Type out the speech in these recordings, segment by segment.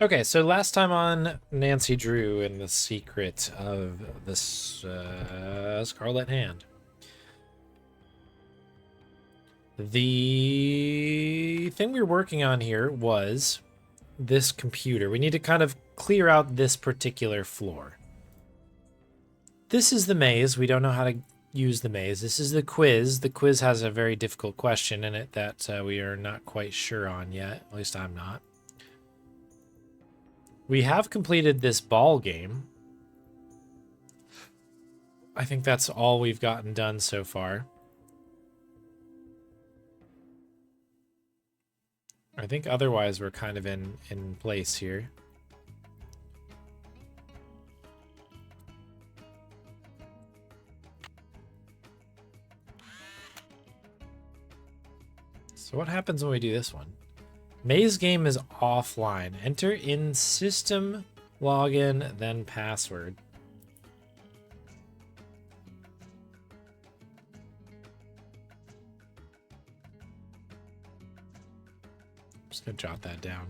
Okay, so last time on Nancy Drew and the secret of this Scarlet Hand. The thing we were working on here was this computer. We need to kind of clear out this particular floor. This is the maze. We don't know how to use the maze. This is the quiz. The quiz has a very difficult question in it that we are not quite sure on yet. At least I'm not. We have completed this ball game. I think that's all we've gotten done so far. I think otherwise we're kind of in place here. So what happens when we do this one? Maze game is offline. Enter in system, login, then password. I'm just gonna jot that down,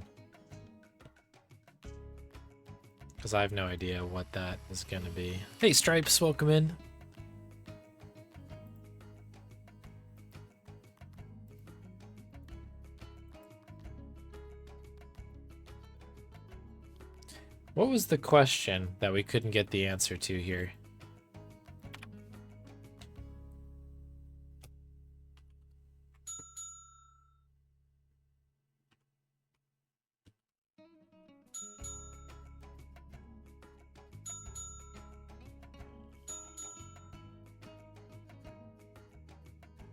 because I have no idea what that is gonna be. Hey Stripes, welcome in. What was the question that we couldn't get the answer to here?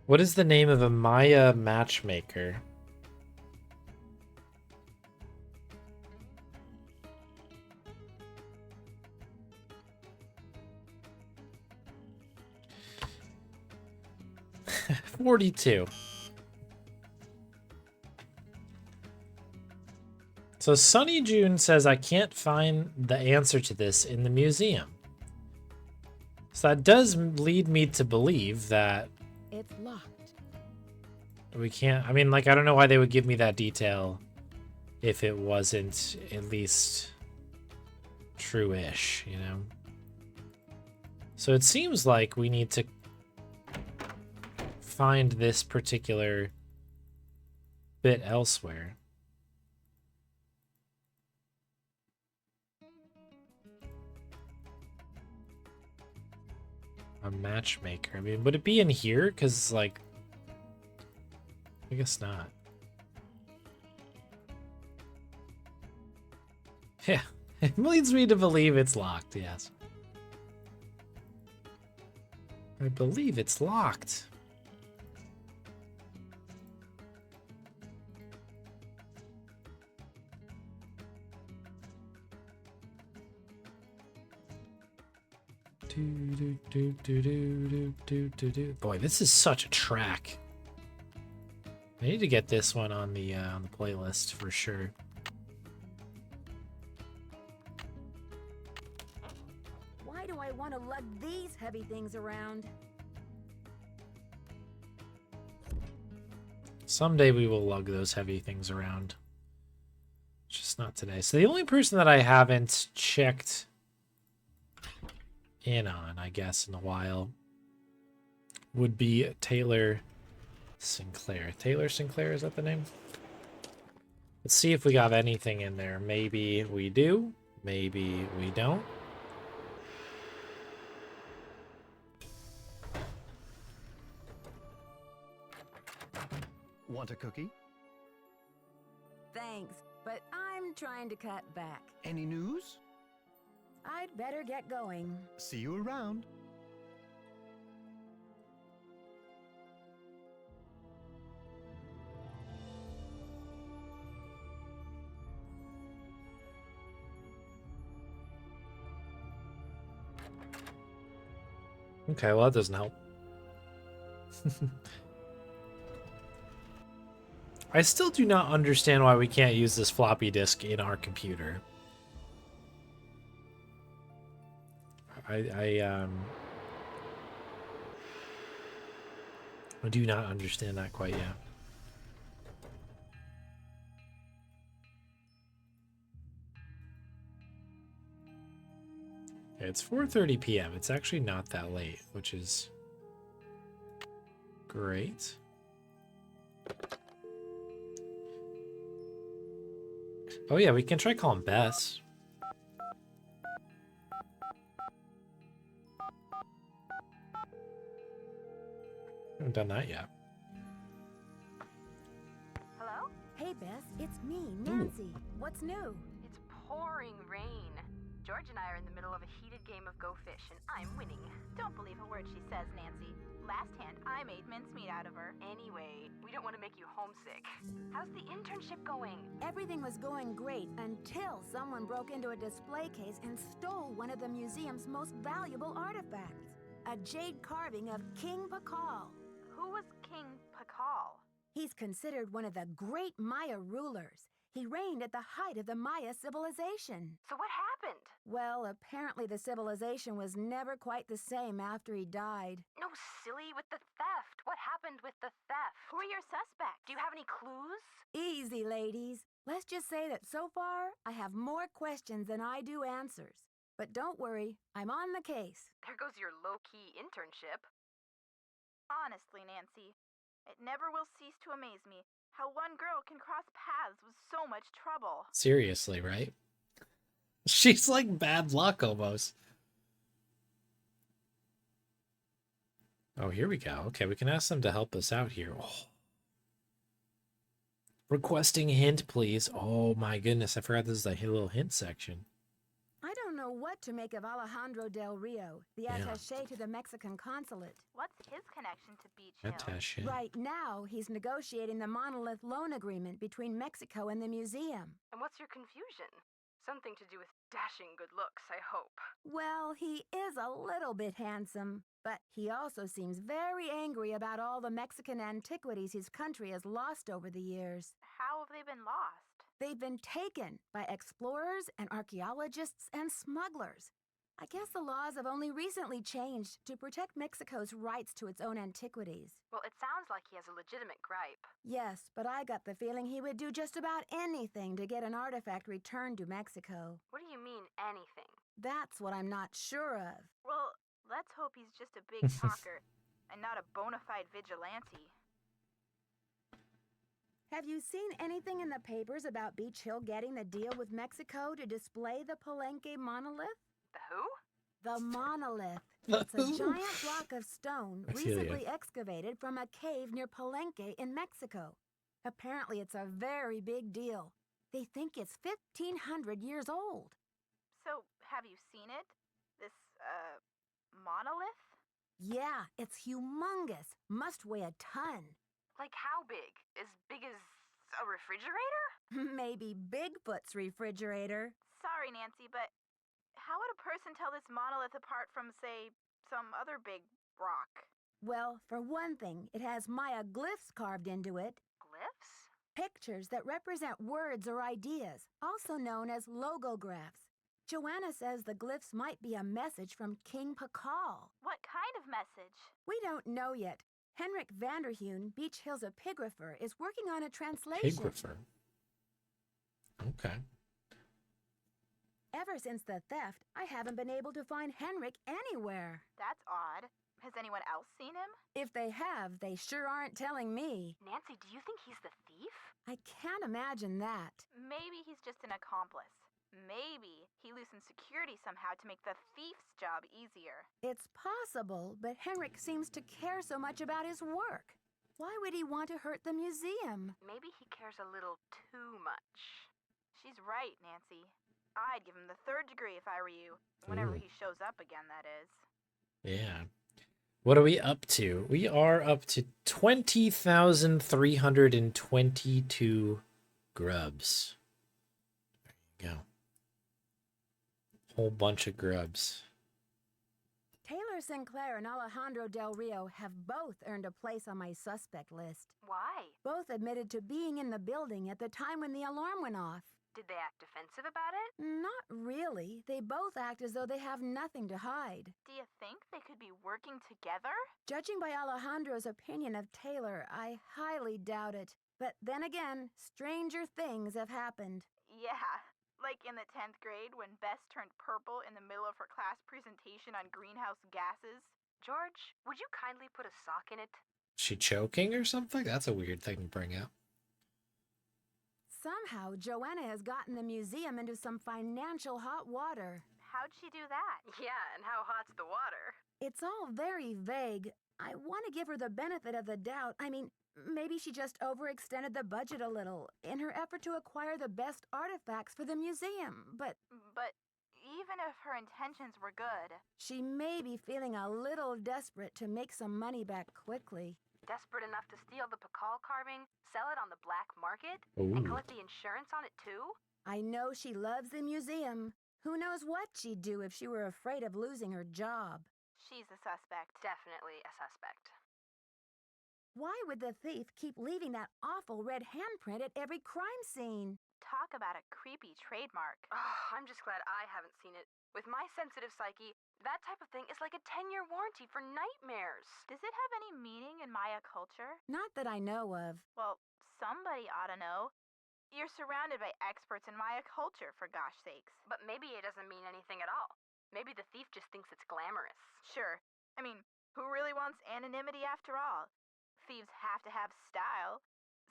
What is the name of a Maya matchmaker? $42. So Sunny June says I can't find the answer to this in the museum. So that does lead me to believe that it's locked. We can't. I mean, like, I don't know why they would give me that detail if it wasn't at least true-ish, you know? So it seems like we need to find this particular bit elsewhere. A matchmaker. I mean, would it be in here? Because, like, I guess not. Yeah, it leads me to believe it's locked, yes. I believe it's locked. Boy, this is such a track. I need to get this one on the playlist for sure. Why do I want to lug these heavy things around? Someday we will lug those heavy things around. Just not today. So the only person that I haven't checked in on, I guess, in a while would be Taylor Sinclair. Taylor Sinclair, is that the name? Let's see if we got anything in there. Maybe we do. Maybe we don't. Want a cookie? Thanks, but I'm trying to cut back. Any news? I'd better get going. See you around. Okay, well, that doesn't help. I still do not understand why we can't use this floppy disk in our computer. I do not understand that quite yet. It's 4:30 p.m. It's actually not that late, which is great. Oh yeah, we can try calling Bess. Haven't done that yet. Hello? Hey, Bess, it's me, Nancy. What's new? It's pouring rain. George and I are in the middle of a heated game of Go Fish, and I'm winning. Don't believe a word she says, Nancy. Last hand, I made mincemeat out of her. Anyway, we don't want to make you homesick. How's the internship going? Everything was going great until someone broke into a display case and stole one of the museum's most valuable artifacts. A jade carving of King Pakal. Who was King Pakal? He's considered one of the great Maya rulers. He reigned at the height of the Maya civilization. So what happened? Well, apparently the civilization was never quite the same after he died. No, silly, with the theft. What happened with the theft? Who are your suspects? Do you have any clues? Easy, ladies. Let's just say that so far, I have more questions than I do answers. But don't worry, I'm on the case. There goes your low-key internship. Honestly, Nancy, it never will cease to amaze me how one girl can cross paths with so much trouble. Seriously, right? She's like bad luck almost. Oh, here we go. Okay, we can ask them to help us out here. Oh. Requesting hint, please. Oh my goodness, I forgot this is a little hint section. I don't know what to make of Alejandro Del Rio, the attaché to the Mexican consulate. What's his connection to Beach Hill? Attaché. Right now, he's negotiating the monolith loan agreement between Mexico and the museum. And what's your confusion? Something to do with dashing good looks, I hope. Well, he is a little bit handsome, but he also seems very angry about all the Mexican antiquities his country has lost over the years. How have they been lost? They've been taken by explorers and archaeologists and smugglers. I guess the laws have only recently changed to protect Mexico's rights to its own antiquities. Well, it sounds like he has a legitimate gripe. Yes, but I got the feeling he would do just about anything to get an artifact returned to Mexico. What do you mean, anything? That's what I'm not sure of. Well, let's hope he's just a big talker and not a bona fide vigilante. Have you seen anything in the papers about Beach Hill getting the deal with Mexico to display the Palenque monolith? The who? The monolith. The It's a who? giant block of stone I feel ya. recently excavated from a cave near Palenque in Mexico. Apparently, it's a very big deal. They think it's 1,500 years old. So, have you seen it? This, monolith? Yeah, it's humongous. Must weigh a ton. Like how big? As big as a refrigerator? Maybe Bigfoot's refrigerator. Sorry, Nancy, but how would a person tell this monolith apart from, say, some other big rock? Well, for one thing, it has Maya glyphs carved into it. Glyphs? Pictures that represent words or ideas, also known as logographs. Joanna says the glyphs might be a message from King Pakal. What kind of message? We don't know yet. Henrik Vanderheun, Beach Hill's epigrapher, is working on a translation. Epigrapher. Okay. Ever since the theft, I haven't been able to find Henrik anywhere. That's odd. Has anyone else seen him? If they have, they sure aren't telling me. Nancy, do you think he's the thief? I can't imagine that. Maybe he's just an accomplice. Maybe he loosened security somehow to make the thief's job easier. It's possible, but Henrik seems to care so much about his work. Why would he want to hurt the museum? Maybe he cares a little too much. She's right, Nancy. I'd give him the 3rd degree if I were you. Whenever Ooh. he shows up again, that is. Yeah. What are we up to? We are up to 20,322 grubs. There you go. Whole bunch of grubs. Taylor Sinclair and Alejandro Del Rio have both earned a place on my suspect list. Why? Both admitted to being in the building at the time when the alarm went off. Did they act defensive about it? Not really. They both act as though they have nothing to hide. Do you think they could be working together? Judging by Alejandro's opinion of Taylor, I highly doubt it. But then again, stranger things have happened. Yeah, Like in the 10th grade when Bess turned purple in the middle of her class presentation on greenhouse gases? George, would you kindly put a sock in it? She choking or something? That's a weird thing to bring up. Somehow, Joanna has gotten the museum into some financial hot water. How'd she do that? Yeah, and how hot's the water? It's all very vague. I want to give her the benefit of the doubt. I mean, maybe she just overextended the budget a little in her effort to acquire the best artifacts for the museum, but But even if her intentions were good, she may be feeling a little desperate to make some money back quickly. Desperate enough to steal the Pakal carving, sell it on the black market, Ooh. and collect the insurance on it too? I know she loves the museum. Who knows what she'd do if she were afraid of losing her job? she's a suspect. Definitely a suspect. Why would the thief keep leaving that awful red handprint at every crime scene? Talk about a creepy trademark. Oh, I'm just glad I haven't seen it. With my sensitive psyche, that type of thing is like a 10-year warranty for nightmares. Does it have any meaning in Maya culture? Not that I know of. Well, somebody ought to know. You're surrounded by experts in Maya culture, for gosh sakes. But maybe it doesn't mean anything at all. Maybe the thief just thinks it's glamorous. Sure. I mean, who really wants anonymity after all? Thieves have to have style.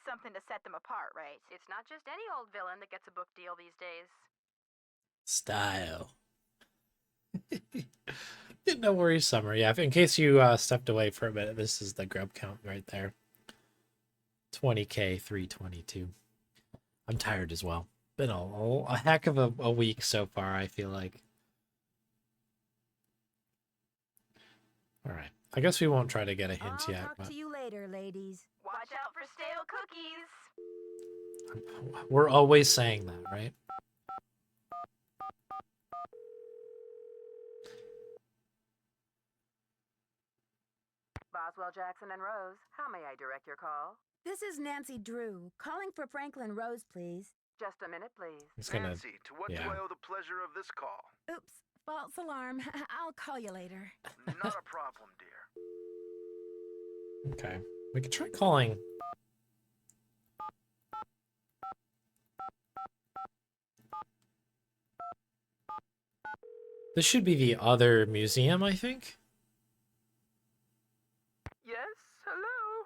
Something to set them apart, right? It's not just any old villain that gets a book deal these days. Style. No worries, Summer. Yeah, in case you stepped away for a minute, this is the grub count right there. 20K 322. I'm tired as well. Been a heck of a week so far, I feel like. All right. I guess we won't try to get a hint I'll yet. talk But to you later, ladies. Watch out for stale cookies. we're always saying that, right? Boswell, Jackson, and Rose, how may I direct your call? This is Nancy Drew, calling for Franklin Rose, please. Just a minute, please. It's gonna. Nancy, to what do yeah. I owe the pleasure of this call? Oops, false alarm. I'll call you later. Not a problem, dear. Okay. We could try calling. This should be the other museum, I think. Yes, hello.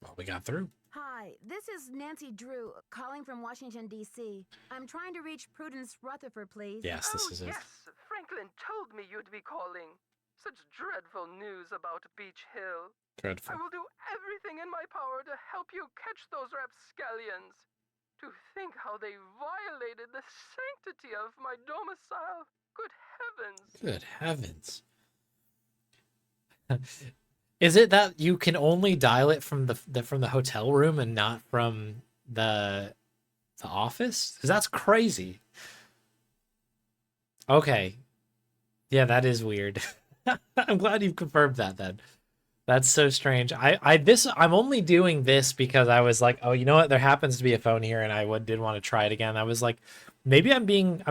Well, we got through. Hi, this is Nancy Drew, calling from Washington, D.C. I'm trying to reach Prudence Rutherford, please. Yes, this is it. Yes, Franklin told me you'd be calling. Such dreadful news about Beach Hill. Dreadful. I will do everything in my power to help you catch those rapscallions. To think how they violated the sanctity of my domicile. Good heavens. Good heavens. Is it that you can only dial it from the hotel room and not from the office? Because that's crazy. Okay. Yeah, that is weird. I'm glad you've confirmed that then. That's so strange. I'm only doing this because I was like, oh, you know what? There happens to be a phone here, and I did want to try it again. I was like, maybe I'm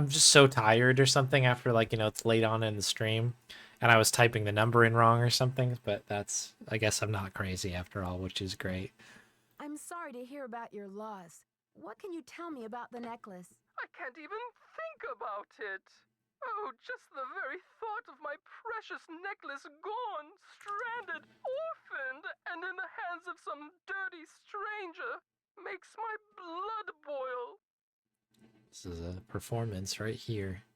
just so tired or something after, like, you know, it's late on in the stream, and I was typing the number in wrong or something. But I guess I'm not crazy after all, which is great. I'm sorry to hear about your loss. What can you tell me about the necklace? I can't even think about it. Oh, just the very thought of my precious necklace gone, stranded, orphaned, and in the hands of some dirty stranger makes my blood boil. This is a performance right here.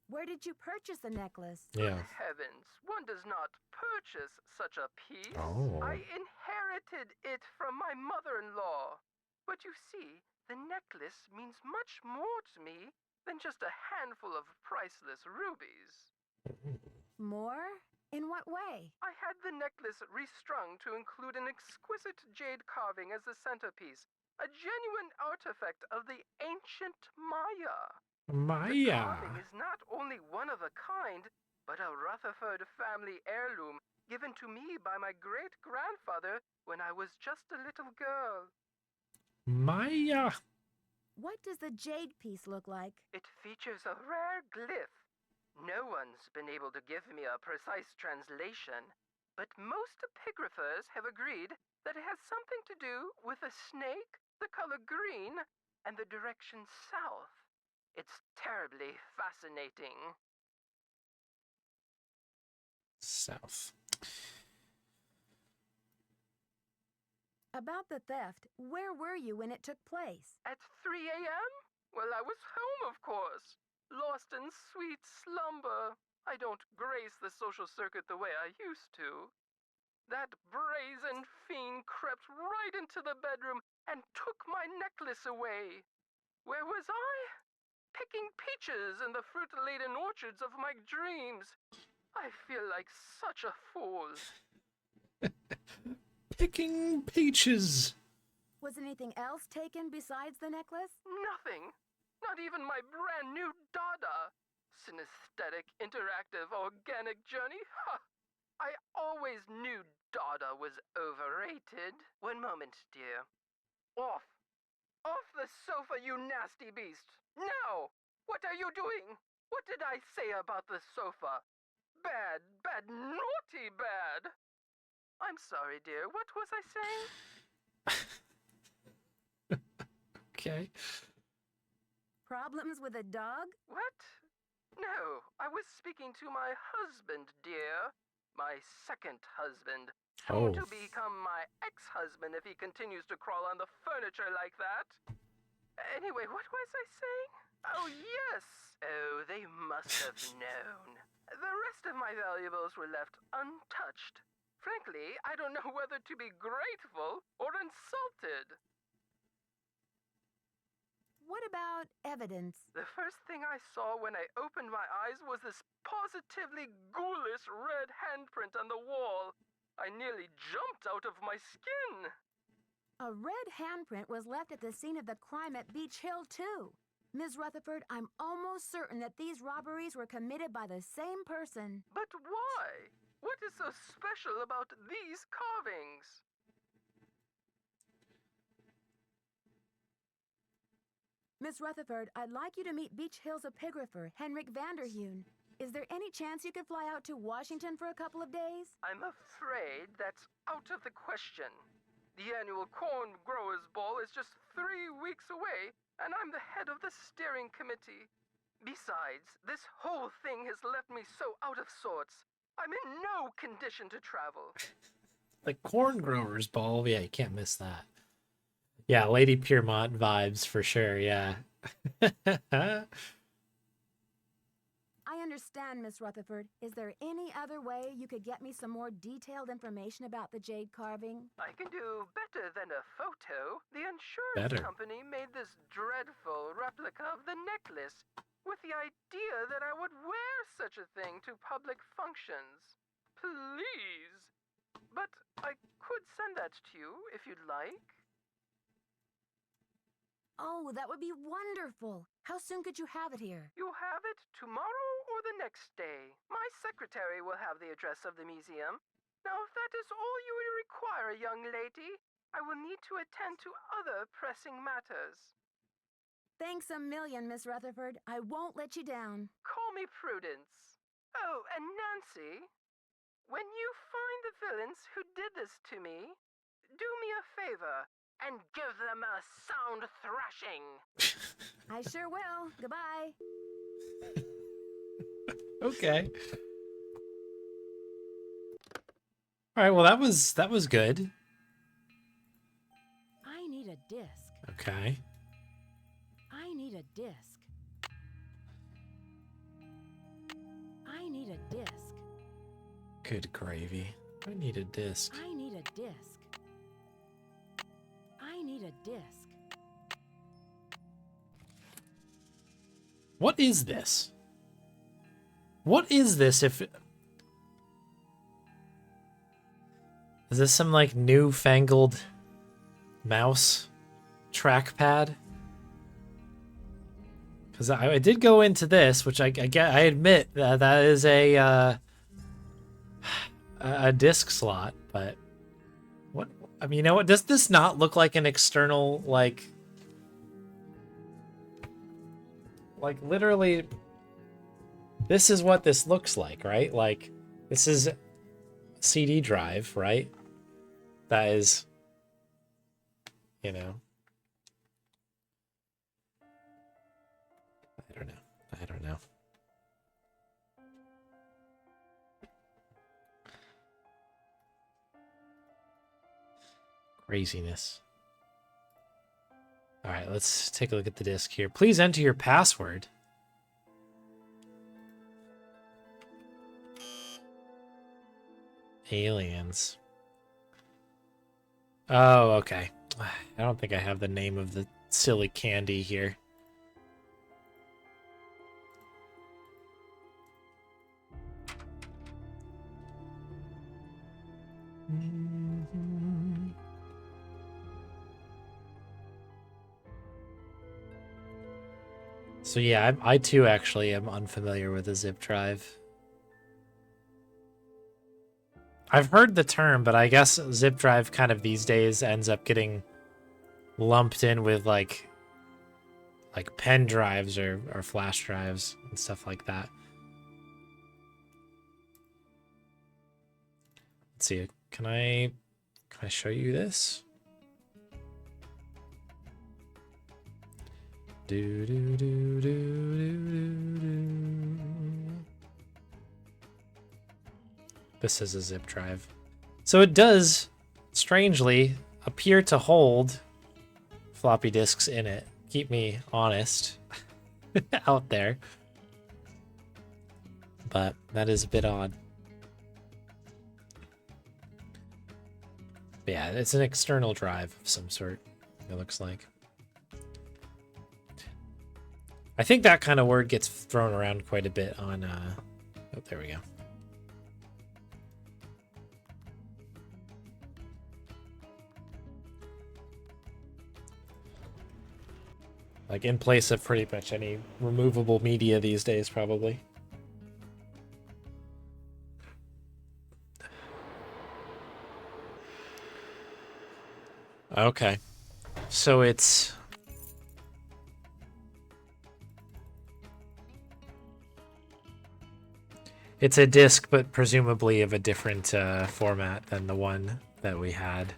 Where did you purchase the necklace? Yeah. Good heavens, one does not purchase such a piece. Oh. I inherited it from my mother-in-law. But you see, the necklace means much more to me than just a handful of priceless rubies. More? In what way? I had the necklace restrung to include an exquisite jade carving as the centerpiece, a genuine artifact of the ancient Maya. The Maya. carving is not only one of a kind, but a Rutherford family heirloom given to me by my great-grandfather when I was just a little girl. Maya. What does the jade piece look like? It features a rare glyph. No one's been able to give me a precise translation, but most epigraphers have agreed that it has something to do with a snake, the color green, and the direction south. It's terribly fascinating. South. About the theft, where were you when it took place? At 3 a.m.? Well, I was home, of course. Lost in sweet slumber. I don't grace the social circuit the way I used to. That brazen fiend crept right into the bedroom and took my necklace away. Where was I? Picking peaches in the fruit-laden orchards of my dreams. I feel like such a fool. Picking peaches. Was anything else taken besides the necklace? Nothing. Not even my brand new Dada. Synesthetic, interactive, organic journey? Ha! I always knew Dada was overrated. One moment, dear. Off! Off the sofa, you nasty beast! Now! What are you doing? What did I say about the sofa? Bad, bad, naughty bad! I'm sorry, dear. What was I saying? Okay. Problems with a dog? What? No, I was speaking to my husband, dear. My second husband. Soon to become my ex-husband if he continues to crawl on the furniture like that. Anyway, what was I saying? Oh, yes. Oh, they must have known. The rest of my valuables were left untouched. Frankly, I don't know whether to be grateful or insulted. What about evidence? The first thing I saw when I opened my eyes was this positively ghoulish red handprint on the wall. I nearly jumped out of my skin. A red handprint was left at the scene of the crime at Beach Hill, too. Ms. Rutherford, I'm almost certain that these robberies were committed by the same person. But why? What is so special about these carvings? Miss Rutherford, I'd like you to meet Beach Hill's epigrapher, Henrik Vanderheun. Is there any chance you could fly out to Washington for a couple of days? I'm afraid that's out of the question. The annual Corn Growers Ball is just 3 weeks away, and I'm the head of the steering committee. Besides, this whole thing has left me so out of sorts. I'm in no condition to travel. The Corn Growers Ball. Yeah, you can't miss that. Yeah, Lady Piermont vibes for sure, yeah. I understand, Miss Rutherford. Is there any other way you could get me some more detailed information about the jade carving? I can do better than a photo. The insurance company made this dreadful replica of the necklace with the idea that I would wear such a thing to public functions. Please. But I could send that to you if you'd like. Oh, that would be wonderful. How soon could you have it here? You'll have it tomorrow or the next day. My secretary will have the address of the museum. Now, if that is all you would require, young lady, I will need to attend to other pressing matters. Thanks a million, Miss Rutherford. I won't let you down. Call me Prudence. Oh, and Nancy, when you find the villains who did this to me, do me a favor and give them a sound thrashing. I sure will. Goodbye. Okay. All right, well that was good. I need a disc. Okay. I need a disc. I need a disc. Good gravy. I need a disc. I need a disc. I need a disc. What is this? What is this if... Is this some, like, newfangled mouse trackpad? Because I did go into this, which I admit that is a disc slot, but... What? I mean, you know what? Does this not look like an external, like literally, this is what this looks like, right? Like, this is a CD drive, right? That is, you know, I don't know. Craziness. All right, let's take a look at the disc here. Please enter your password. Aliens. Oh, okay. I don't think I have the name of the silly candy here. So yeah, I too actually am unfamiliar with a zip drive. I've heard the term, but I guess zip drive kind of these days ends up getting lumped in with like pen drives or flash drives and stuff like that. Let's see. Can I show you this? Do do do do do do. This is a zip drive. So it does, strangely, appear to hold floppy disks in it. Keep me honest out there. But that is a bit odd. But yeah, it's an external drive of some sort, it looks like. I think that kind of word gets thrown around quite a bit on, oh, there we go. Like in place of pretty much any removable media these days, probably. Okay. So it's... It's a disc, but presumably of a different format than the one that we had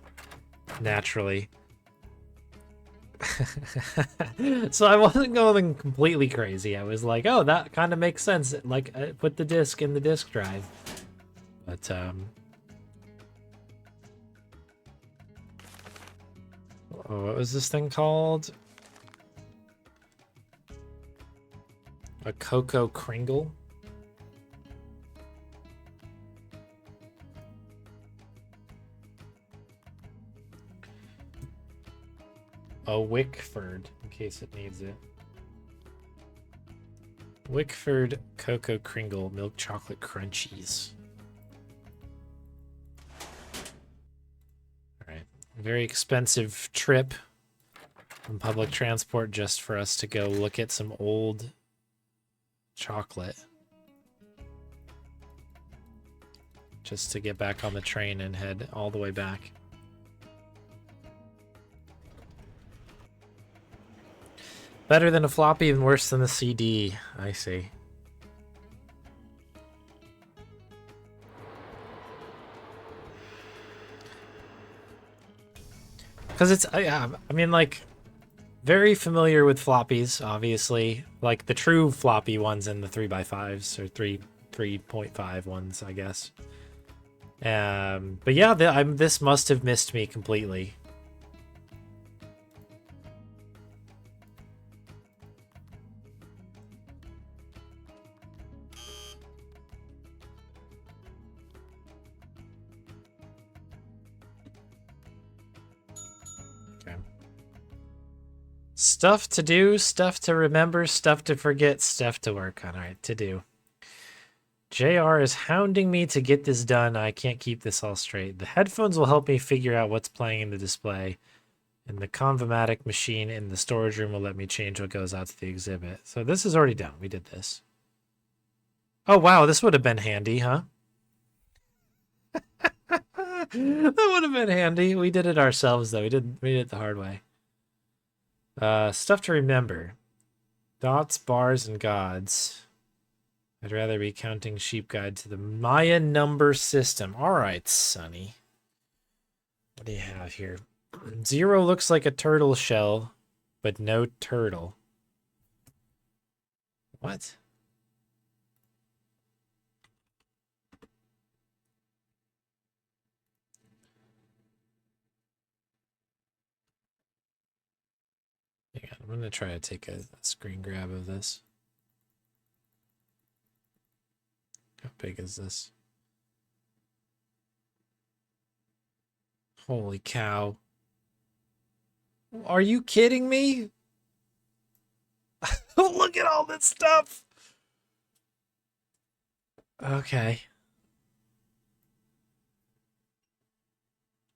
naturally. So I wasn't going completely crazy. I was like, oh, that kind of makes sense. Like, put the disc in the disc drive. But, what was this thing called? A Cocoa Kringle? A Wickford, in case it needs it. Wickford Cocoa Kringle Milk Chocolate Crunchies. Alright. Very expensive trip on public transport just for us to go look at some old chocolate. Just to get back on the train and head all the way back. Better than a floppy and worse than a CD. I see. Because it's, I mean, like, very familiar with floppies, obviously. Like, the true floppy ones and the 3x5s, or 3.5 ones, I guess. But yeah, this must have missed me completely. Stuff to do, stuff to remember, stuff to forget, stuff to work on. All right, to do. JR is hounding me to get this done. I can't keep this all straight. The headphones will help me figure out what's playing in the display. And the Convomatic machine in the storage room will let me change what goes out to the exhibit. So this is already done. We did this. Oh, wow. This would have been handy, huh? That would have been handy. We did it ourselves, though. We did it the hard way. Stuff to remember. Dots, bars, and gods. I'd rather be counting sheep guide to the Maya number system. All right, Sonny. What do you have here? 0 looks like a turtle shell, but no turtle. What? Hang on, I'm going to try to take a screen grab of this. How big is this? Holy cow. Are you kidding me? Look at all this stuff. Okay.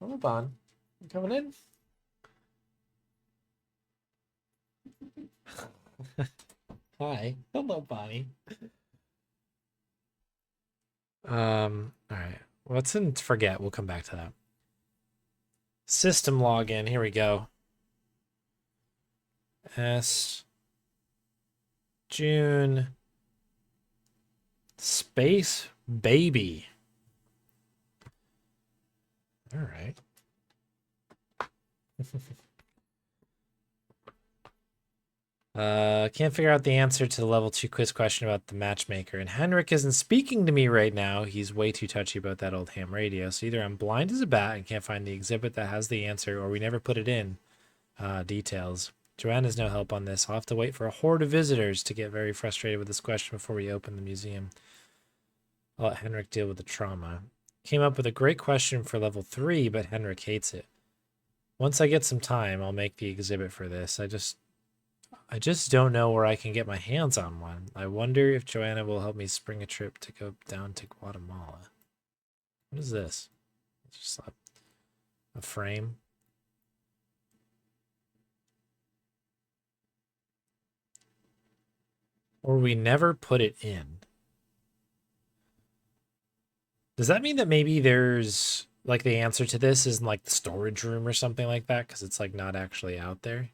Hold on. You coming in? Hi. Hello, Bonnie. All right. What's in forget? We'll come back to that. System login. Here we go. June. Space baby. All right. Can't figure out the answer to the level 2 quiz question about the matchmaker. And Henrik isn't speaking to me right now. He's way too touchy about that old ham radio. So either I'm blind as a bat and can't find the exhibit that has the answer, or we never put it in. Details. Joanne has no help on this. I'll have to wait for a horde of visitors to get very frustrated with this question before we open the museum. I'll let Henrik deal with the trauma. Came up with a great question for level 3, but Henrik hates it. Once I get some time, I'll make the exhibit for this. I just don't know where I can get my hands on one. I wonder if Joanna will help me spring a trip to go down to Guatemala. What is this? It's just a frame. Or we never put it in. Does that mean that maybe there's like the answer to this is in like the storage room or something like that? Because it's like not actually out there.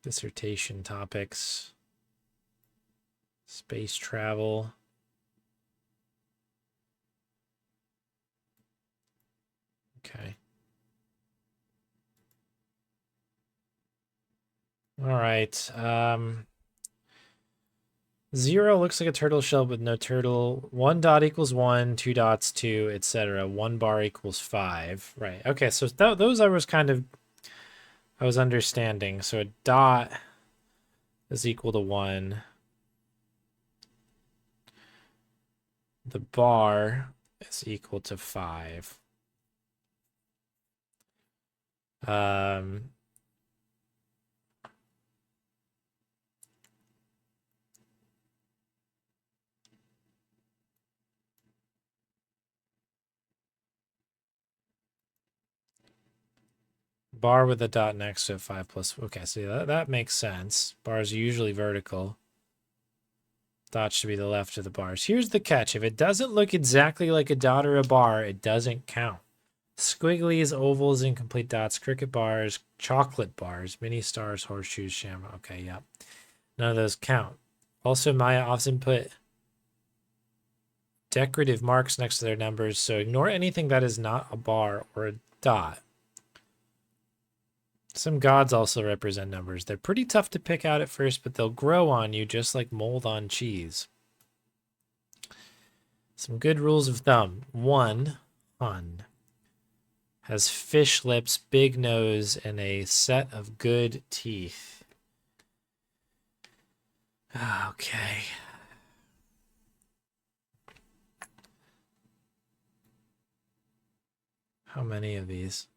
Dissertation topics. Space travel. Okay. All right. 0 looks like a turtle shell with no turtle. 1 dot equals 1, 2 dots 2, etc. 1 bar equals 5. Right. Okay, so those I was understanding. So a dot is equal to 1. The bar is equal to 5. Bar with a dot next to it, 5 plus. Okay, so that makes sense. Bars are usually vertical. Dot should be the left of the bars. Here's the catch. If it doesn't look exactly like a dot or a bar, it doesn't count. Squigglies, ovals, incomplete dots, cricket bars, chocolate bars, mini stars, horseshoes, shamrock. Okay, yep. None of those count. Also, Maya often put decorative marks next to their numbers, so ignore anything that is not a bar or a dot. Some gods also represent numbers. They're pretty tough to pick out at first, but they'll grow on you just like mold on cheese. Some good rules of thumb. 1, Hun. Has fish lips, big nose, and a set of good teeth. Okay. How many of these?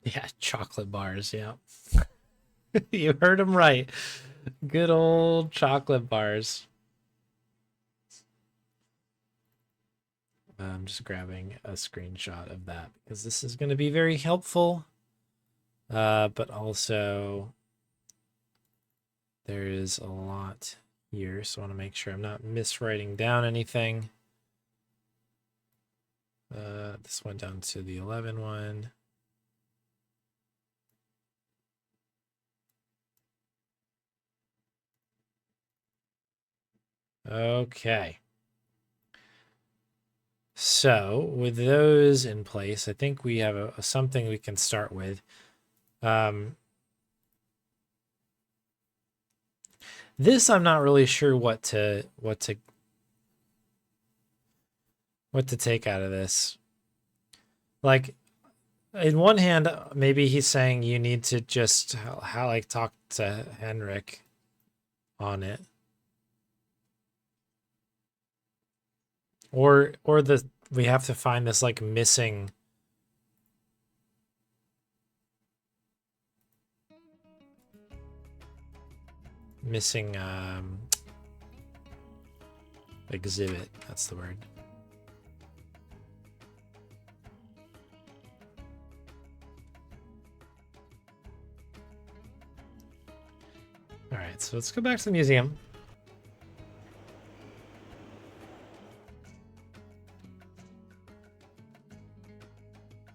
Yeah, chocolate bars, yeah. You heard him right. Good old chocolate bars. I'm just grabbing a screenshot of that because this is going to be very helpful. But also there is a lot here, so I want to make sure I'm not miswriting down anything. This went down to the 11 one. Okay. So with those in place, I think we have something we can start with. This I'm not really sure what to take out of this. Like, in one hand, maybe he's saying you need to just like talk to Henrik on it, or we have to find this like missing exhibit. That's the word. All right, so let's go back to the museum.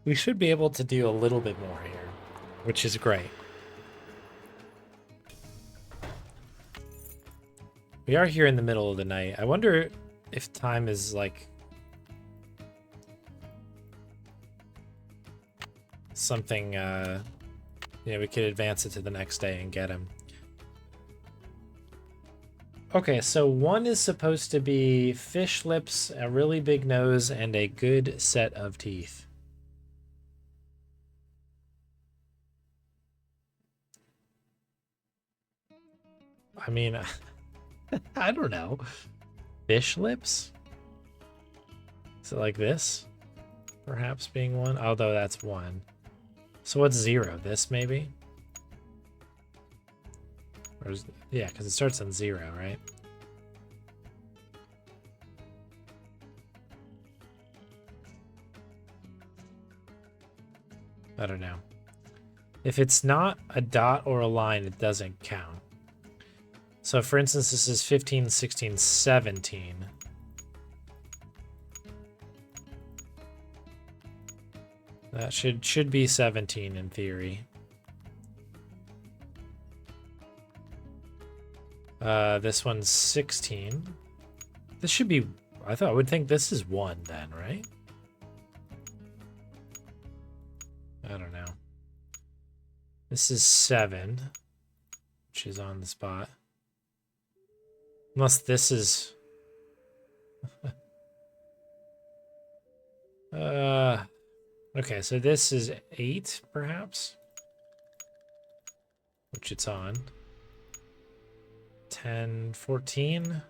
We should be able to do a little bit more here, which is great. We are here in the middle of the night. I wonder if time is like something, we could advance it to the next day and get him. Okay, so one is supposed to be fish lips, a really big nose, and a good set of teeth. I mean, I don't know. Fish lips? Is it like this? Perhaps being one? Although that's one. So what's 0? This maybe? Or is, yeah, because it starts on 0, right? I don't know. If it's not a dot or a line, it doesn't count. So for instance, this is 15, 16, 17. That should be 17 in theory. This one's 16. This should be, I would think this is 1 then, right? I don't know. This is 7, which is on the spot. Unless this is... okay, so this is 8, perhaps? Which it's on. 10, 14.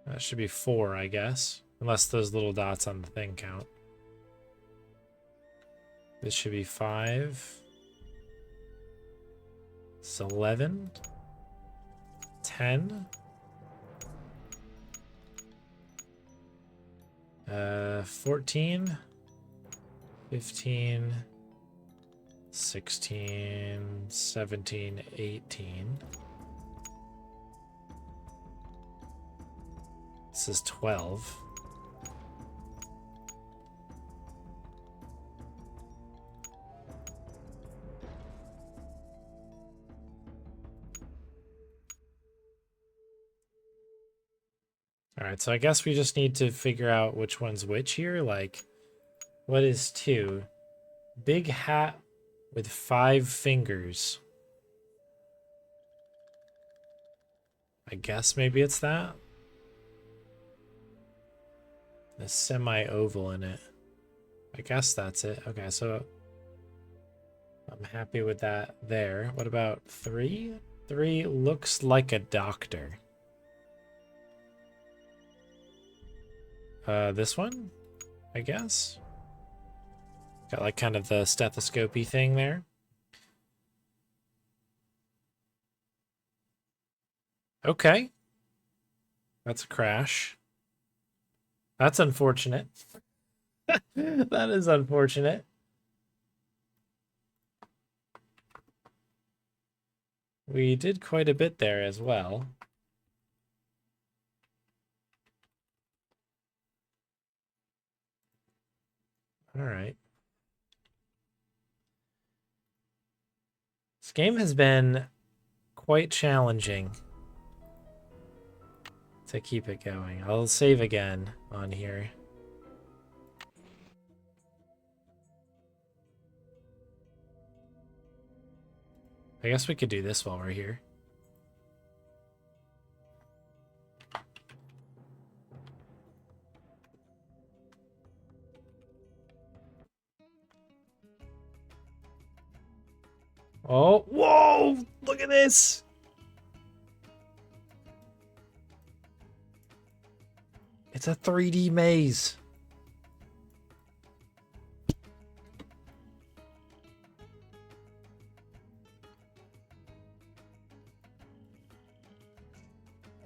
That should be 4, I guess. Unless those little dots on the thing count. This should be 5. It's 11. 10. 14. 15. 16. 17. 18. This is 12. All right, so I guess we just need to figure out which one's which here. Like, what is 2? Big hat with 5 fingers. I guess maybe it's that. A semi-oval in it. I guess that's it. Okay, so I'm happy with that there. What about 3? 3 looks like a doctor. This one, I guess. Got like kind of the stethoscope-y thing there. Okay. That's a crash. That's unfortunate. That is unfortunate. We did quite a bit there as well. All right. This game has been quite challenging to keep it going. I'll save again on here. I guess we could do this while we're here. Oh, whoa! Look at this! It's a 3D maze.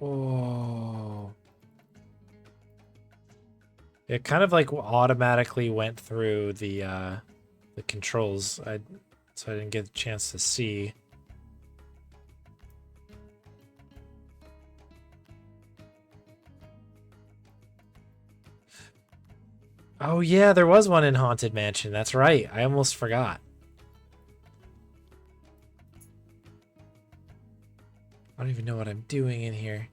Oh. It kind of like automatically went through the controls. So I didn't get a chance to see. Oh yeah, there was one in Haunted Mansion. That's right. I almost forgot. I don't even know what I'm doing in here.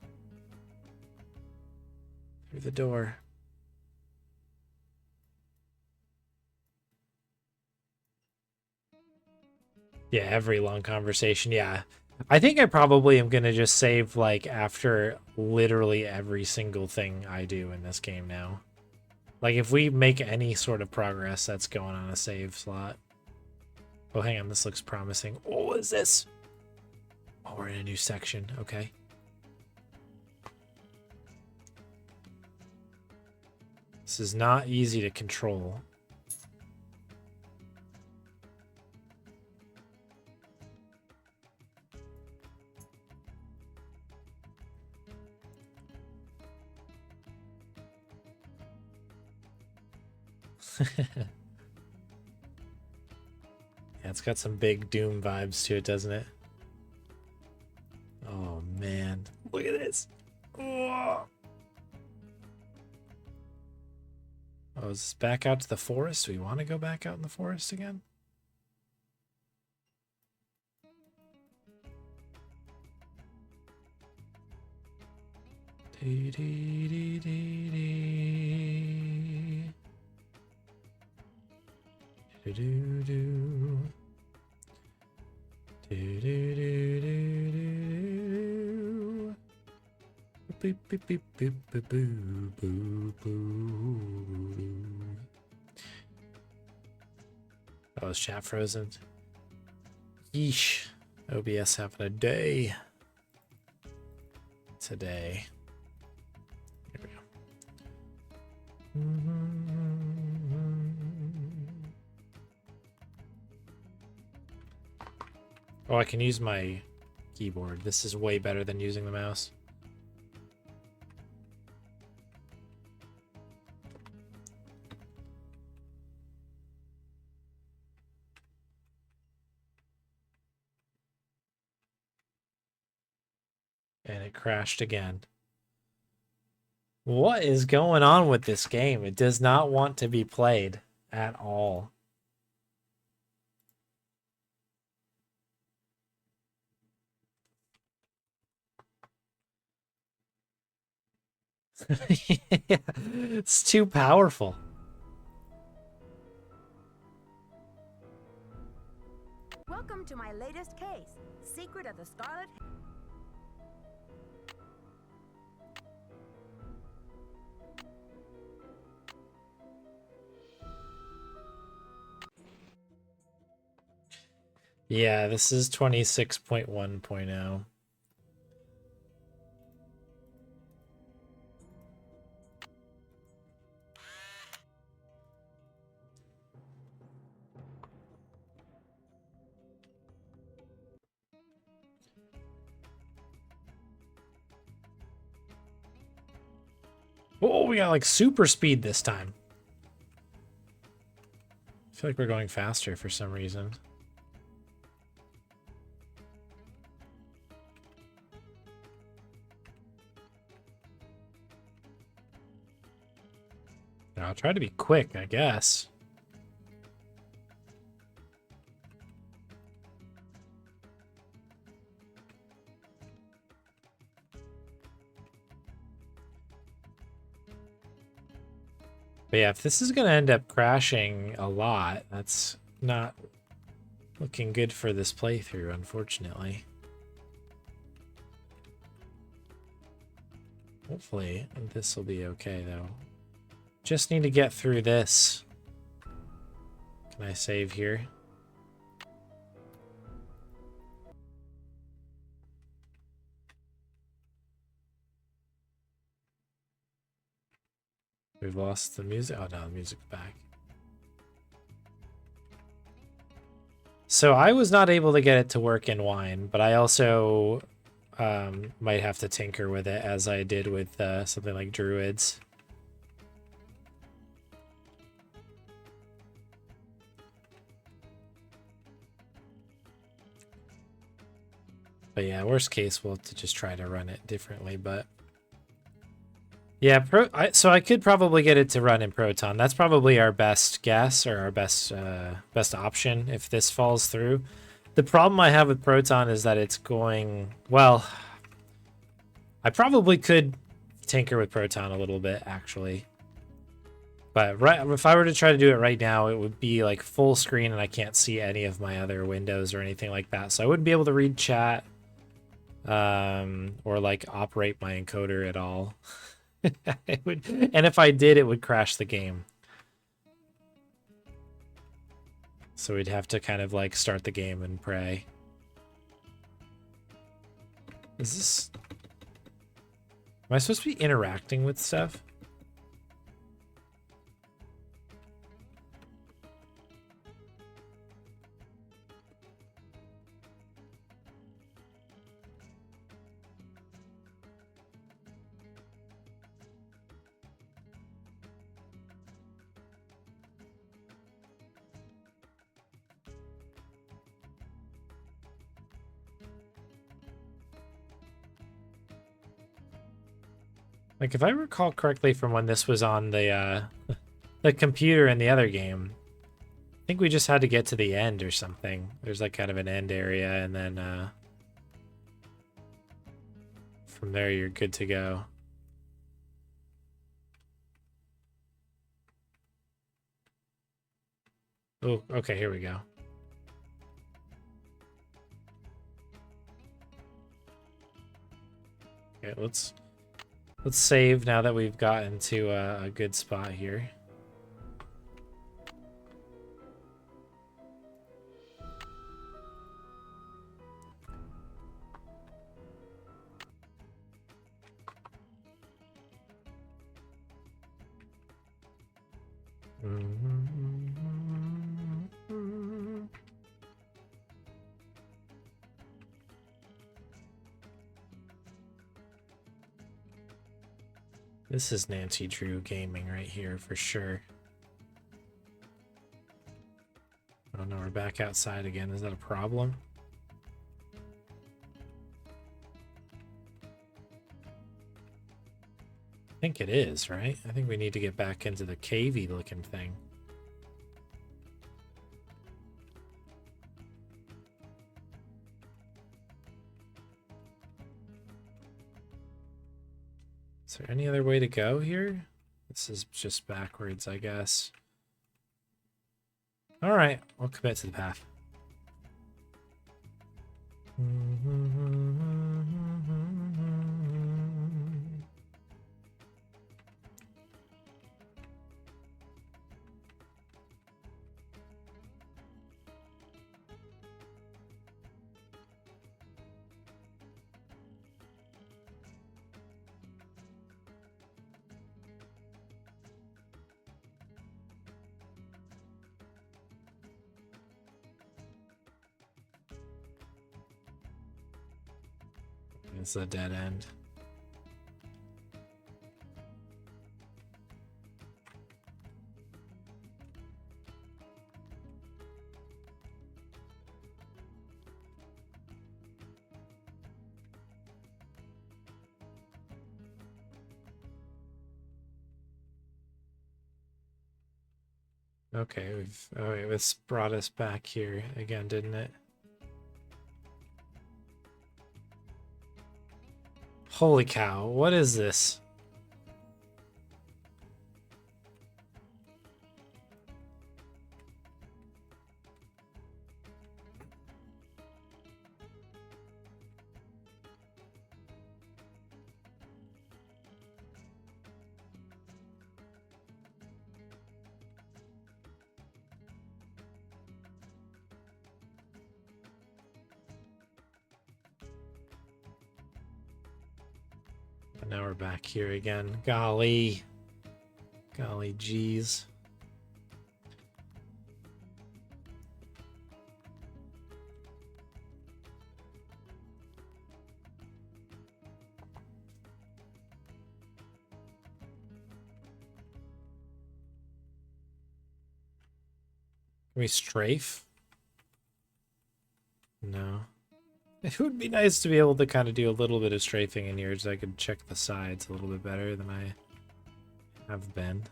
Through the door. Yeah, every long conversation. Yeah. I think I probably am going to just save like after literally every single thing I do in this game now. Like if we make any sort of progress, that's going on a save slot. Oh, hang on. This looks promising. Oh, what is this? Oh, we're in a new section. Okay. This is not easy to control. Yeah, it's got some big Doom vibes to it, doesn't it? Oh, man. Look at this. Oh, is this back out to the forest? Do we want to go back out in the forest again? Dee, dee, dee, dee, dee. Do, do, do. Do, do, do, do, do. Boop, boop, boop, boop, boop, boop, boop, boop. Oh, is chat frozen? Yeesh. OBS having a day. Today. Here we go. Oh, I can use my keyboard. This is way better than using the mouse. And it crashed again. What is going on with this game? It does not want to be played at all. Yeah, it's too powerful. Welcome to my latest case, Secret of the Scarlet. Yeah, this is 26.1.0. Oh, we got like super speed this time. I feel like we're going faster for some reason. I'll try to be quick, I guess. But yeah, if this is going to end up crashing a lot, that's not looking good for this playthrough, unfortunately. Hopefully, this will be okay, though. Just need to get through this. Can I save here? We've lost the music. Oh no, the music's back. So I was not able to get it to work in Wine, but I also might have to tinker with it as I did with something like Druids. But yeah, worst case, we'll have to just try to run it differently, but... Yeah, so I could probably get it to run in Proton. That's probably our best guess, or our best option if this falls through. The problem I have with Proton is that it's going... Well, I probably could tinker with Proton a little bit, actually. But if I were to try to do it right now, it would be like full screen and I can't see any of my other windows or anything like that. So I wouldn't be able to read chat or like operate my encoder at all. It would, and if I did, it would crash the game. So we'd have to kind of like start the game and pray. Is this... Am I supposed to be interacting with stuff? Like, if I recall correctly from when this was on the computer in the other game, I think we just had to get to the end or something. There's like kind of an end area, and then from there you're good to go. Oh, okay, here we go. Okay, let's save now that we've gotten to a good spot here. This is Nancy Drew Gaming right here for sure. Oh no, we're back outside again. Is that a problem? I think it is, right? I think we need to get back into the cavey looking thing. Is there any other way to go here? This is just backwards, I guess. All right, I'll commit to the path. It's a dead end. Okay, this brought us back here again, didn't it? Holy cow, what is this? And now we're back here again. Golly. Golly jeez. Can we strafe? No. It would be nice to be able to kind of do a little bit of strafing in here so I could check the sides a little bit better than I have been.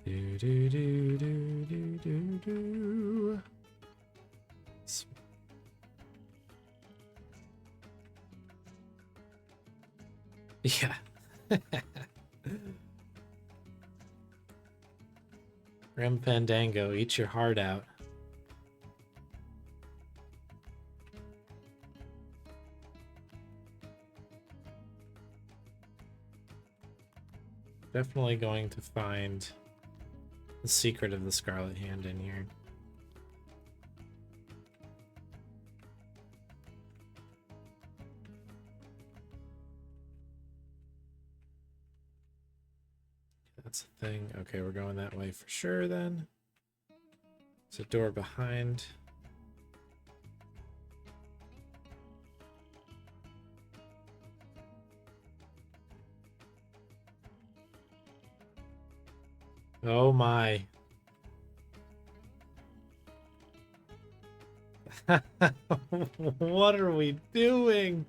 Do do do do do do do. Yeah. Grim Fandango, eat your heart out. Definitely going to find the secret of the Scarlet Hand in here. That's a thing. Okay, we're going that way for sure then. There's a door behind. Oh my. What are we doing?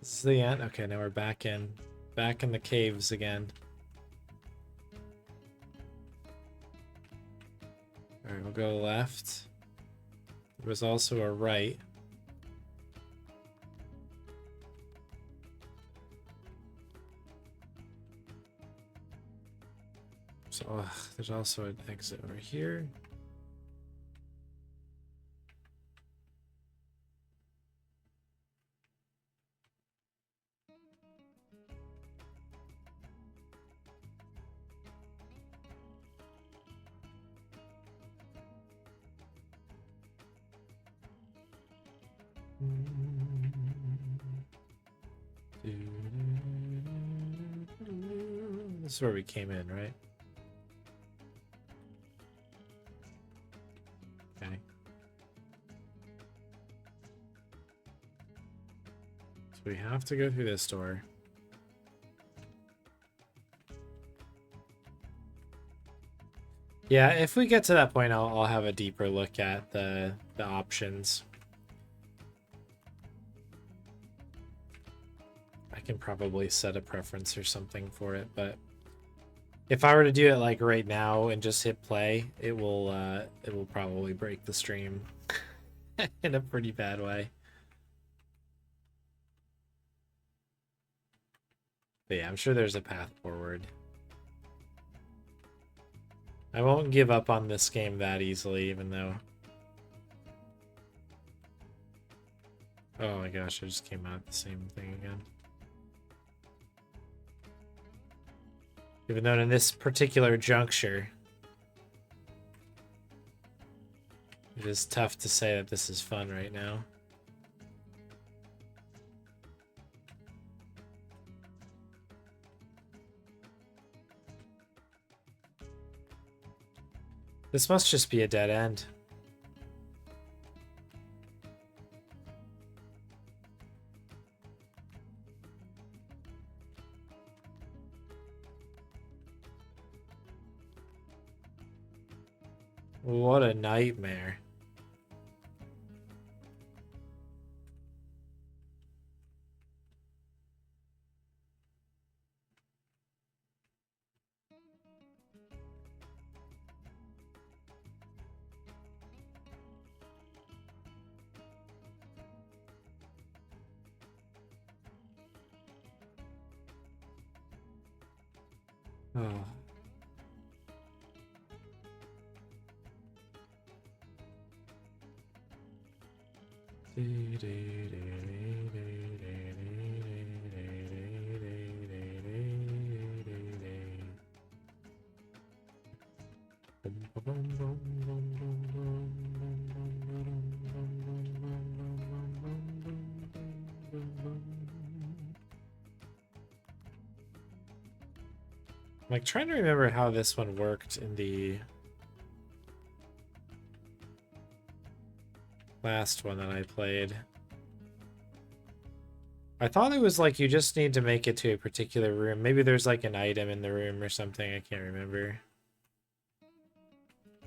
This is the end. Okay, now we're back in the caves again. All right, we'll go left. There was also a right. So there's also an exit over here. This is where we came in, right? Okay. So we have to go through this door. Yeah, if we get to that point, I'll have a deeper look at the options. I can probably set a preference or something for it, but if I were to do it like right now and just hit play, it will probably break the stream in a pretty bad way. But yeah, I'm sure there's a path forward. I won't give up on this game that easily, even though... Oh my gosh, I just came out the same thing again. Even though in this particular juncture, it is tough to say that this is fun right now. This must just be a dead end. What a nightmare. Oh. I'm like trying to remember how this one worked in the last one that I played. I thought it was like you just need to make it to a particular room. Maybe there's like an item in the room or something. I can't remember.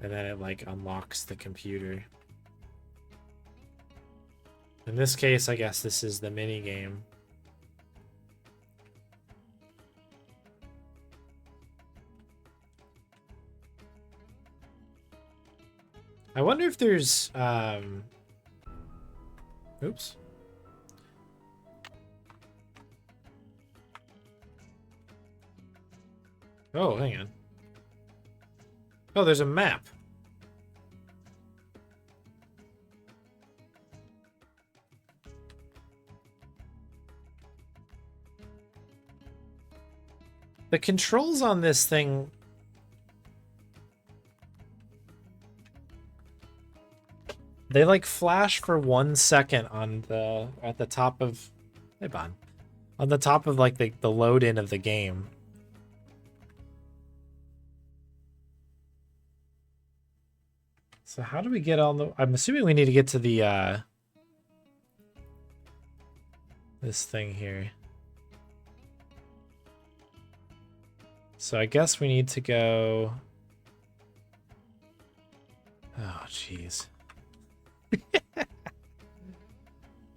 And then it like unlocks the computer. In this case, I guess this is the mini game. I wonder if there's oops. Oh, hang on. Oh, there's a map. The controls on this thing... They like flash for 1 second on the... at the top of... Hey, Bon. On the top of like the load in of the game. So how do we get on the... I'm assuming we need to get to the, this thing here. So I guess we need to go... Oh, jeez.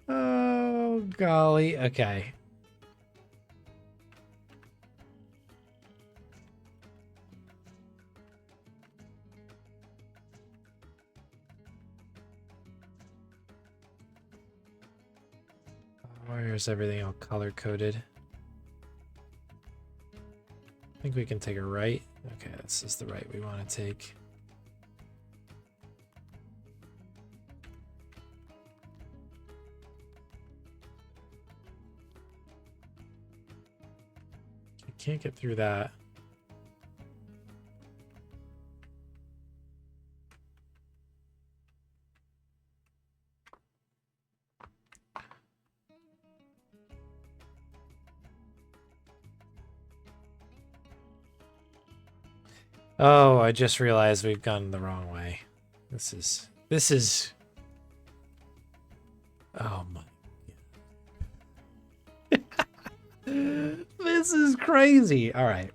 Oh, golly. Okay. Where is everything all color-coded? I think we can take a right. Okay, this is the right we want to take. I can't get through that. Oh, I just realized we've gone the wrong way. This is oh my God. This is crazy. All right.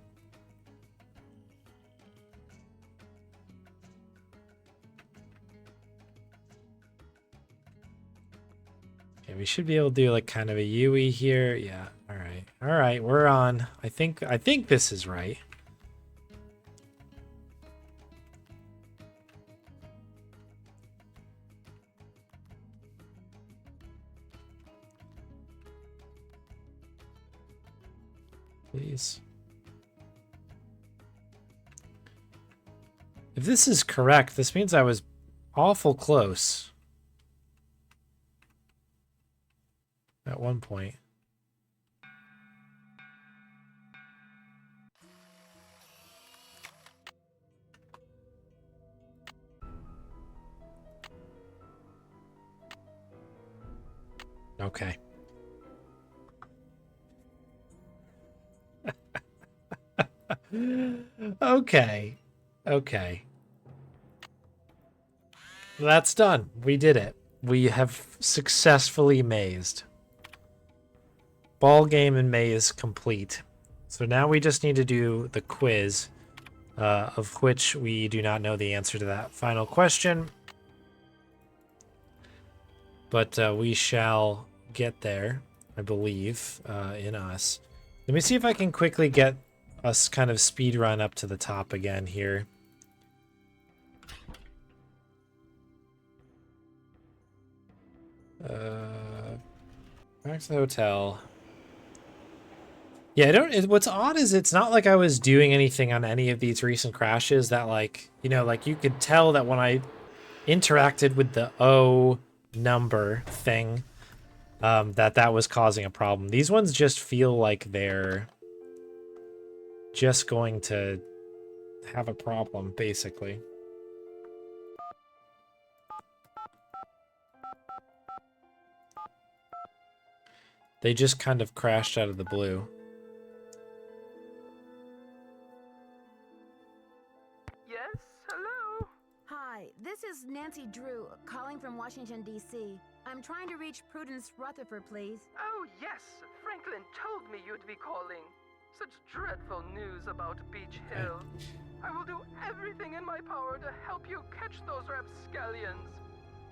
Okay, we should be able to do like kind of a UE here. Yeah. All right. All right, we're on. I think this is right. Please. If this is correct, this means I was awful close at one point. Okay. Okay. Okay. That's done. We did it. We have successfully mazed. Ball game and maze complete. So now we just need to do the quiz. of which we do not know the answer to that final question. But we shall get there, I believe, in us. Let me see if I can quickly get us kind of speed run up to the top again here. Back to the hotel. Yeah, what's odd is it's not like I was doing anything on any of these recent crashes that, like, you know, like you could tell that when I interacted with the O number thing, that was causing a problem. These ones just feel like they're just going to have a problem, basically. They just kind of crashed out of the blue. Yes, hello? Hi, this is Nancy Drew, calling from Washington, D.C. I'm trying to reach Prudence Rutherford, please. Oh, yes, Franklin told me you'd be calling. Such dreadful news about Beach Hill. I will do everything in my power to help you catch those rapscallions.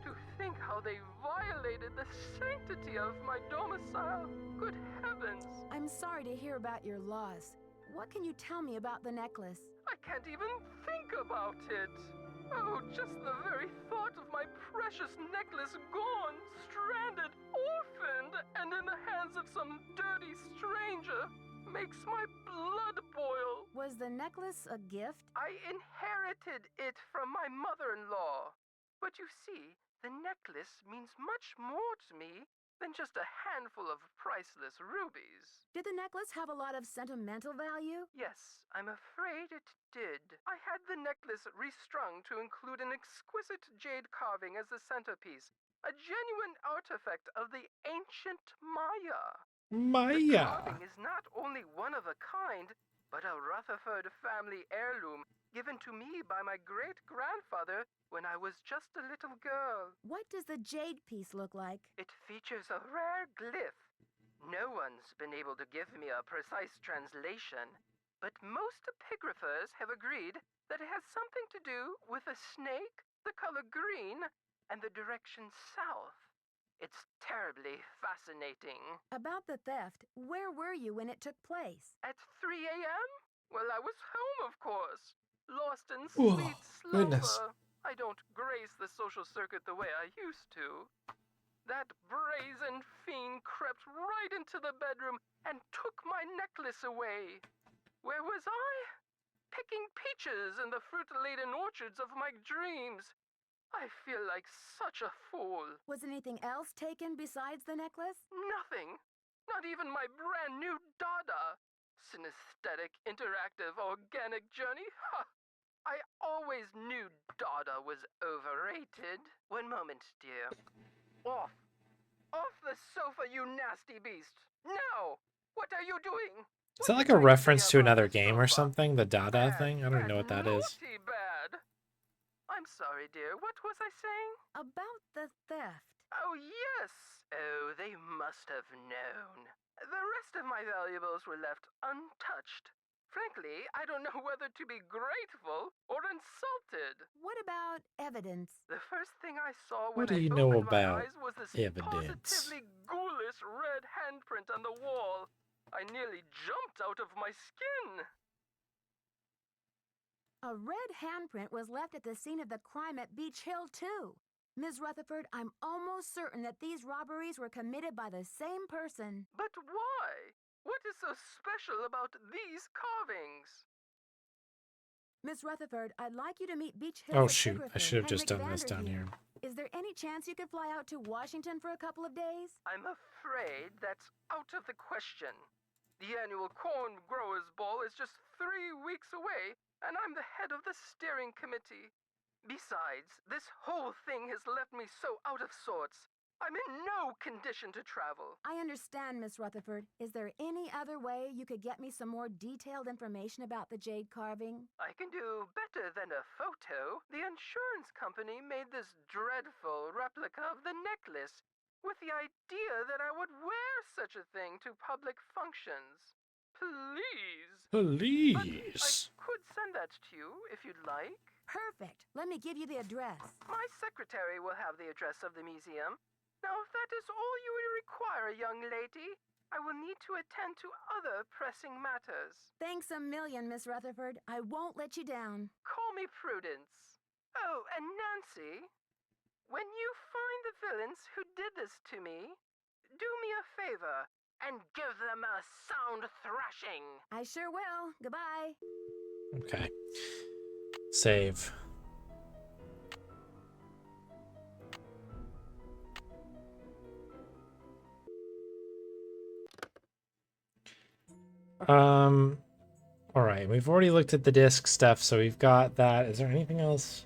To think how they violated the sanctity of my domicile. Good heavens. I'm sorry to hear about your loss. What can you tell me about the necklace? I can't even think about it. Oh, just the very thought of my precious necklace gone, stranded, orphaned, and in the hands of some dirty stranger makes my blood boil. Was the necklace a gift? I inherited it from my mother-in-law. But you see, the necklace means much more to me than just a handful of priceless rubies. Did the necklace have a lot of sentimental value? Yes, I'm afraid it did. I had the necklace restrung to include an exquisite jade carving as the centerpiece, a genuine artifact of the ancient Maya. The Maya. carving is not only one of a kind, but a Rutherford family heirloom given to me by my great-grandfather when I was just a little girl. What does the jade piece look like? It features a rare glyph. No one's been able to give me a precise translation, but most epigraphers have agreed that it has something to do with a snake, the color green, and the direction south. It's terribly fascinating. About the theft, where were you when it took place? At 3 a.m.? Well, I was home, of course. Lost in Oh, sweet goodness. slumber. I don't grace the social circuit the way I used to. That brazen fiend crept right into the bedroom and took my necklace away. Where was I? Picking peaches in the fruit-laden orchards of my dreams. I feel like such a fool. Was anything else taken besides the necklace? Nothing. Not even my brand new Dada. Synesthetic, interactive, organic journey? Ha! I always knew Dada was overrated. One moment, dear. Off! Off the sofa, you nasty beast! Now! What are you doing? Is that like a reference to another game or something? The Dada thing? I don't even know what that is. Naughty bad. I'm sorry, dear. What was I saying? About the theft. Oh, yes. Oh, they must have known. The rest of my valuables were left untouched. Frankly, I don't know whether to be grateful or insulted. What about evidence? The first thing I saw What when do I you know opened my about eyes was this evidence? positively ghoulish red handprint on the wall. I nearly jumped out of my skin. A red handprint was left at the scene of the crime at Beach Hill, too. Ms. Rutherford, I'm almost certain that these robberies were committed by the same person. But why? What is so special about these carvings? Miss Rutherford, I'd like you to meet Beach Hill's Oh, shoot. I epigrapher, should have just Henrik done this down Vanderheer. here. Is there any chance you could fly out to Washington for a couple of days? I'm afraid that's out of the question. The annual Corn Growers Ball is just 3 weeks away, and I'm the head of the steering committee. Besides, this whole thing has left me so out of sorts. I'm in no condition to travel. I understand, Miss Rutherford. Is there any other way you could get me some more detailed information about the jade carving? I can do better than a photo. The insurance company made this dreadful replica of the necklace with the idea that I would wear such a thing to public functions. please. Please. I could send that to you if you'd like. Perfect. Let me give you the address. My secretary will have the address of the museum. Now, if that is all you would require, young lady, I will need to attend to other pressing matters. Thanks a million, Miss Rutherford. I won't let you down. Call me Prudence. Oh, and Nancy, when you find the villains who did this to me, do me a favor and give them a sound thrashing. I sure will. Goodbye. Okay. Save. All right, we've already looked at the disc stuff, so we've got that. Is there anything else?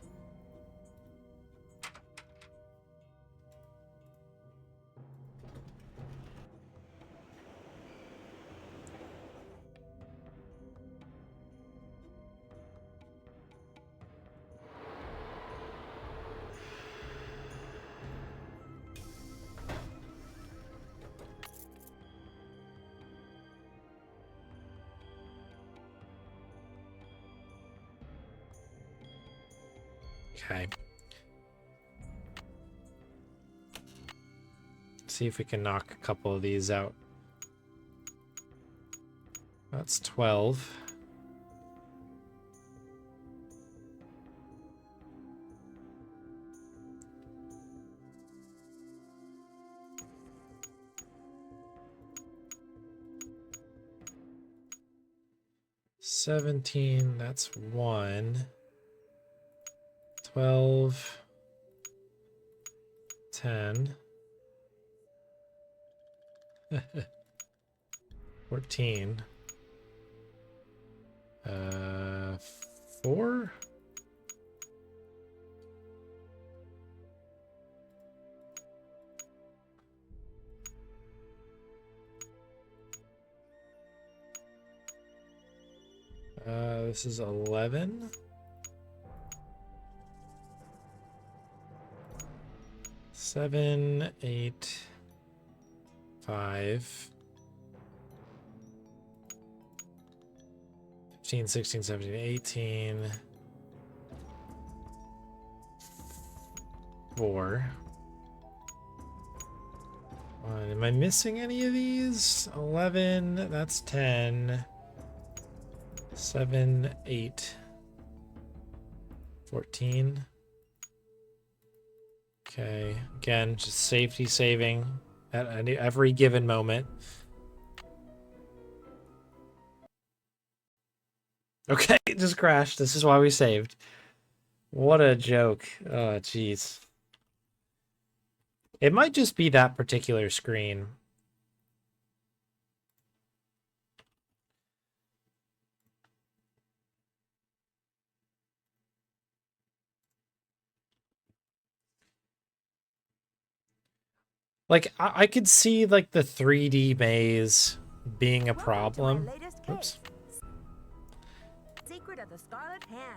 Okay. See if we can knock a couple of these out. That's 12. $17, that's 1. 12. 10. 14. 4. This is 11. 7, 8, 5, 15, 16, 17, 18, 4. Am I missing any of these? 11, that's 10. 7, 8, 14. Okay, again, just safety saving at every given moment. Okay, it just crashed. This is why we saved. What a joke. Oh, jeez. It might just be that particular screen. Like, I could see, like, the 3D maze being a Welcome to my problem. latest Oops. case. Secret of the Scarlet Hand.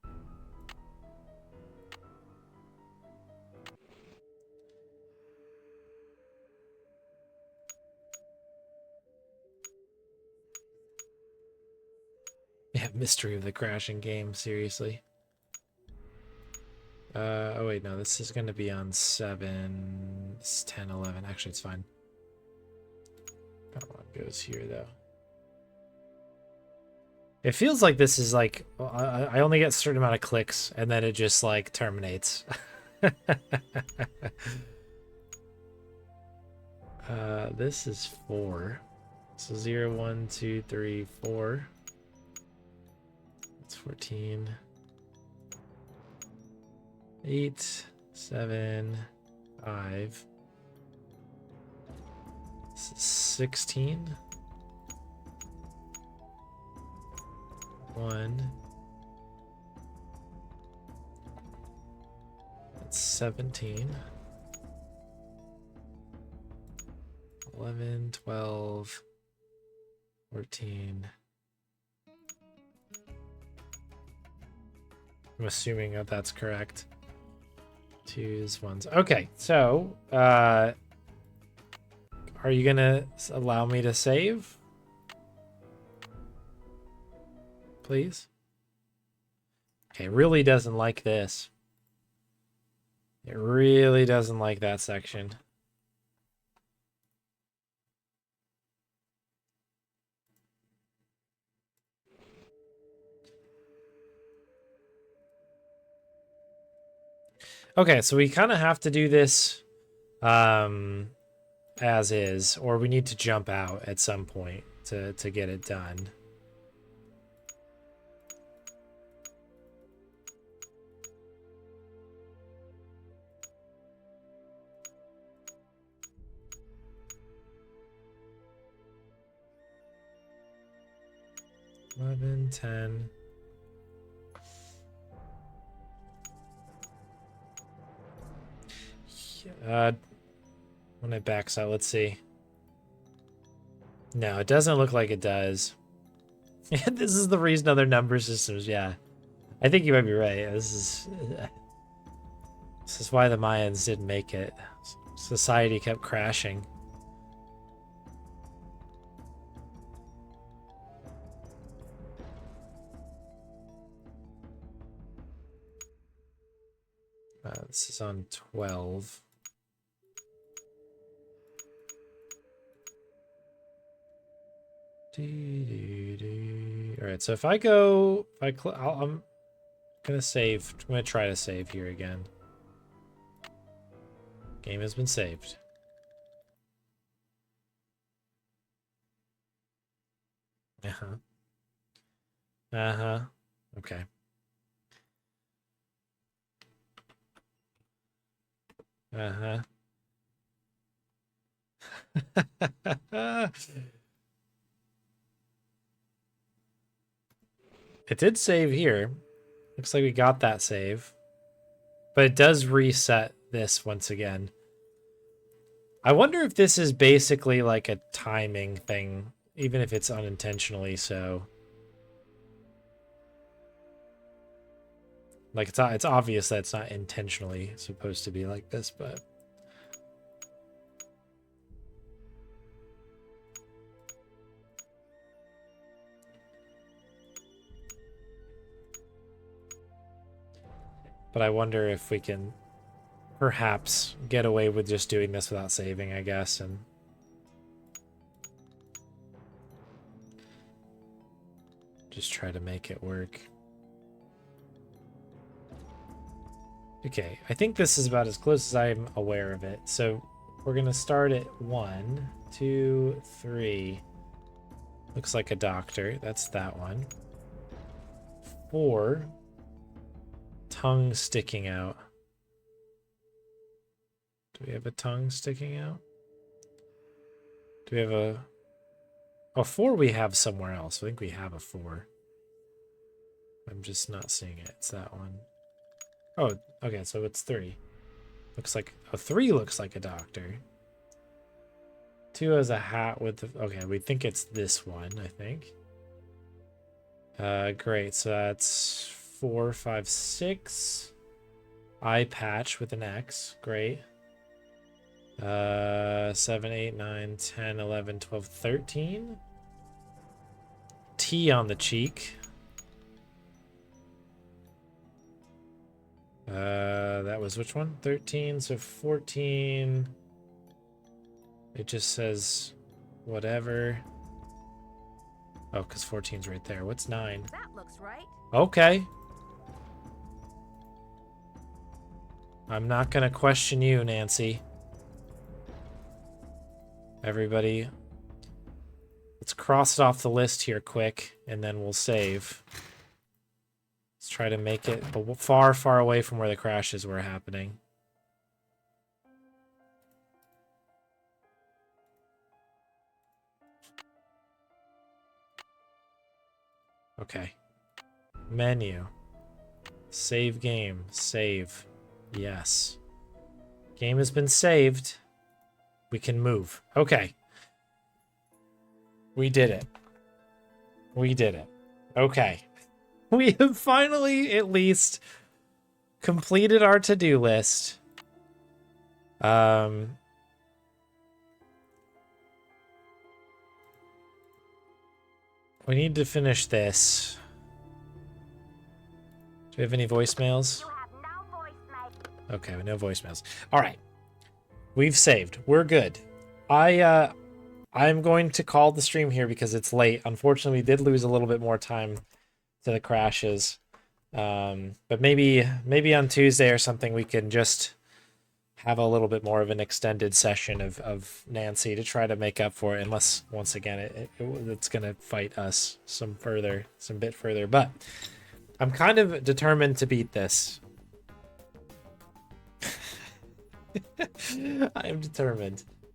Yeah, mystery of the crashing game, seriously. Oh wait, no, this is gonna be on 7, it's 10, 11. Actually, it's fine. That one goes here, though. It feels like this is like, I only get a certain amount of clicks, and then it just, like, terminates. This is 4. So 0, 1, 2, 3, 4. That's 14. 8, 7, 5. This is 16. 1. That's 17. 11, 12, 14. I'm assuming that that's correct. 2s, 1s. Okay, so, are you gonna allow me to save? please. Okay, it really doesn't like this. It really doesn't like that section. Okay, so we kind of have to do this as is, or we need to jump out at some point to get it done. $11, $10. When it backs out, let's see. No, it doesn't look like it does. This is the reason other number systems, yeah. I think you might be right. This is why the Mayans didn't make it. Society kept crashing. This is on 12. All right, so if I go, I'm gonna save. I'm gonna try to save here again. Game has been saved. Okay. It did save here. Looks like we got that save. But it does reset this once again. I wonder if this is basically like a timing thing, even if it's unintentionally so. Like it's obvious that it's not intentionally supposed to be like this, but I wonder if we can perhaps get away with just doing this without saving, I guess, and just try to make it work. Okay, I think this is about as close as I'm aware of it. So we're gonna start at 1, 2, 3. Looks like a doctor. That's that one. 4. Tongue sticking out. Do we have a tongue sticking out? Do we have a... Oh, 4 we have somewhere else. I think we have a 4. I'm just not seeing it. It's that one. Oh, okay, so it's 3. Looks like... Oh, 3 looks like a doctor. 2 has a hat with the... Okay, we think it's this one, I think. Great, so that's 4, 5, 6. Eye patch with an X. Great. 7, 8, 9, 10, 11, 12, 13. T on the cheek. That was which one? 13, so 14. It just says whatever. Oh, because 14's right there. What's 9? That looks right. Okay. I'm not gonna question you, Nancy. Everybody, let's cross it off the list here quick, and then we'll save. Let's try to make it far, far away from where the crashes were happening. Okay. Menu. Save game. Save. Yes. Game has been saved. We can move. Okay. We did it. We did it. Okay. We have finally at least completed our to-do list. We need to finish this. we have any voicemails? You have no voicemail. Okay, no voicemails. All right. We've saved. We're good. I'm going to call the stream here because it's late. Unfortunately, we did lose a little bit more time to the crashes. But maybe on Tuesday or something we can just have a little bit more of an extended session of Nancy to try to make up for it, unless once again it's gonna fight us some bit further. But I'm kind of determined to beat this. I am determined.